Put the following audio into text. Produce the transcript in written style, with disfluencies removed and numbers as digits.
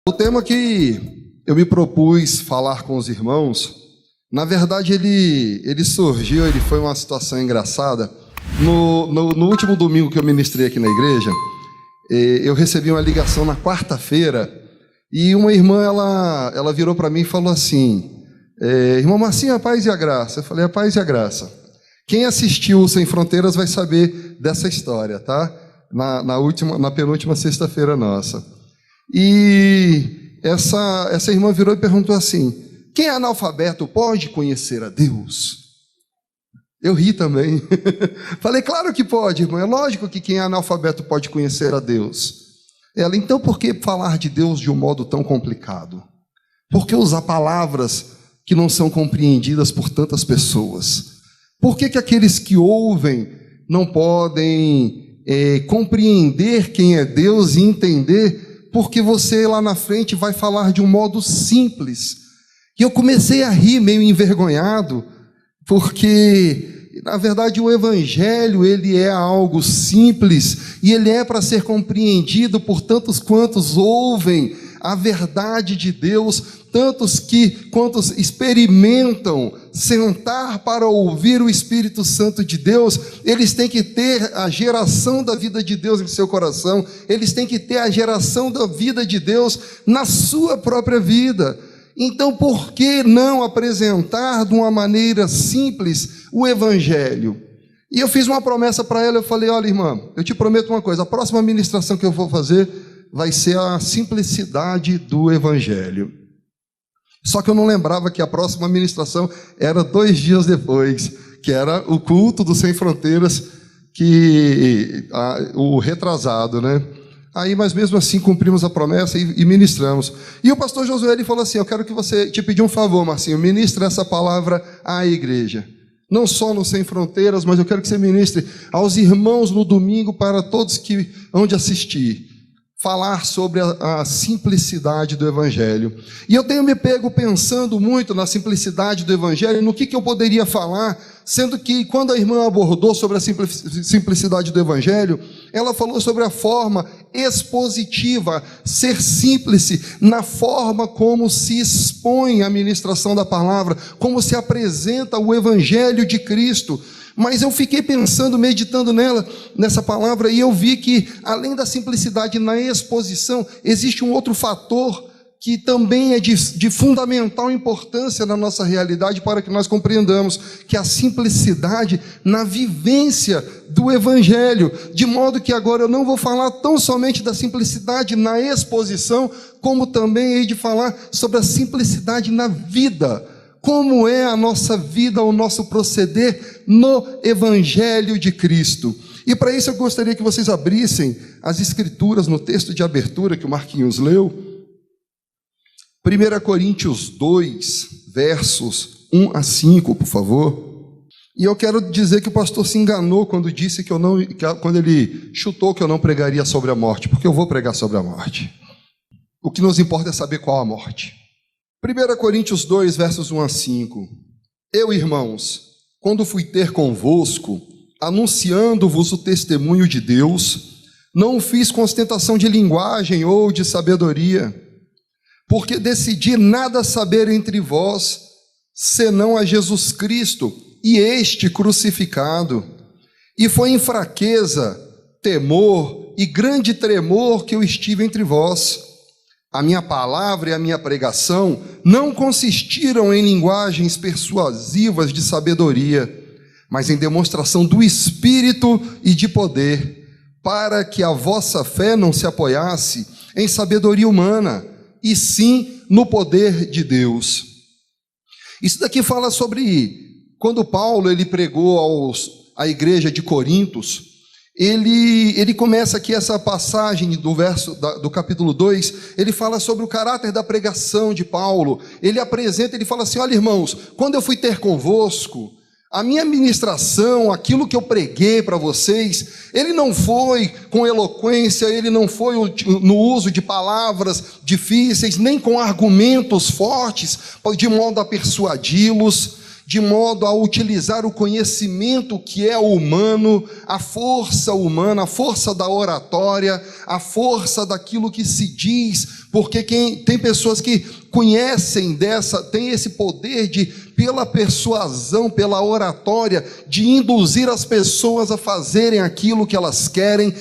O tema que eu me propus falar com os irmãos, na verdade ele surgiu, ele foi uma situação engraçada. No último domingo que eu ministrei aqui na igreja, eu recebi uma ligação na quarta-feira e uma irmã, ela virou para mim e falou assim: irmão Marcinho, a paz e a graça. Eu falei: a paz e a graça. Quem assistiu o Sem Fronteiras vai saber dessa história, tá? Na penúltima sexta-feira nossa. E essa irmã virou e perguntou assim: quem é analfabeto pode conhecer a Deus? Eu ri também. Falei: claro que pode, irmão. É lógico que quem é analfabeto pode conhecer a Deus. Ela: então por que falar de Deus de um modo tão complicado? Por que usar palavras que não são compreendidas por tantas pessoas? Por que aqueles que ouvem não podem compreender quem é Deus e entender? Porque você lá na frente vai falar de um modo simples. E eu comecei a rir meio envergonhado, porque na verdade o Evangelho ele é algo simples e ele é para ser compreendido por tantos quantos ouvem a verdade de Deus, quantos experimentam sentar para ouvir o Espírito Santo de Deus. Eles têm que ter a geração da vida de Deus em seu coração, eles têm que ter a geração da vida de Deus na sua própria vida. Então, por que não apresentar de uma maneira simples o Evangelho? E eu fiz uma promessa para ela, eu falei: olha, irmã, eu te prometo uma coisa, a próxima ministração que eu vou fazer vai ser a simplicidade do Evangelho. Só que eu não lembrava que a próxima ministração era 2 dias depois, que era o culto do Sem Fronteiras, o retrasado, né? Aí, mas mesmo assim, cumprimos a promessa e ministramos. E o pastor Josué, ele falou assim: eu quero que você, te pedir um favor, Marcinho, ministre essa palavra à igreja. Não só no Sem Fronteiras, mas eu quero que você ministre aos irmãos no domingo, para todos que hão de assistir. Falar sobre a simplicidade do Evangelho. E eu tenho me pego pensando muito na simplicidade do Evangelho, no que eu poderia falar, sendo que quando a irmã abordou sobre a simplicidade do Evangelho, ela falou sobre a forma expositiva, ser simples na forma como se expõe a ministração da palavra, como se apresenta o Evangelho de Cristo. Mas eu fiquei pensando, meditando nessa palavra, e eu vi que, além da simplicidade na exposição, existe um outro fator que também é de fundamental importância na nossa realidade, para que nós compreendamos, que é a simplicidade na vivência do Evangelho. De modo que agora eu não vou falar tão somente da simplicidade na exposição, como também hei de falar sobre a simplicidade na vida. Como é a nossa vida, o nosso proceder no Evangelho de Cristo. E para isso eu gostaria que vocês abrissem as Escrituras no texto de abertura que o Marquinhos leu. 1 Coríntios 2, versos 1 a 5, por favor. E eu quero dizer que o pastor se enganou quando disse quando ele chutou que eu não pregaria sobre a morte, porque eu vou pregar sobre a morte. O que nos importa é saber qual a morte. 1 Coríntios 2, versos 1 a 5. Eu, irmãos, quando fui ter convosco, anunciando-vos o testemunho de Deus, não fiz com ostentação de linguagem ou de sabedoria, porque decidi nada saber entre vós, senão a Jesus Cristo e este crucificado. E foi em fraqueza, temor e grande tremor que eu estive entre vós. A minha palavra e a minha pregação não consistiram em linguagens persuasivas de sabedoria, mas em demonstração do Espírito e de poder, para que a vossa fé não se apoiasse em sabedoria humana, e sim no poder de Deus. Isso daqui fala sobre quando Paulo ele pregou à igreja de Corintos. Ele começa aqui essa passagem do capítulo 2, ele fala sobre o caráter da pregação de Paulo. Ele fala assim: olha, irmãos, quando eu fui ter convosco, a minha ministração, aquilo que eu preguei para vocês, ele não foi com eloquência, ele não foi no uso de palavras difíceis, nem com argumentos fortes, de modo a persuadi-los. de modo a utilizar o conhecimento que é humano, a força humana, a força da oratória, a força daquilo que se diz, porque tem pessoas que conhecem têm esse poder de, pela persuasão, pela oratória, de induzir as pessoas a fazerem aquilo que elas querem,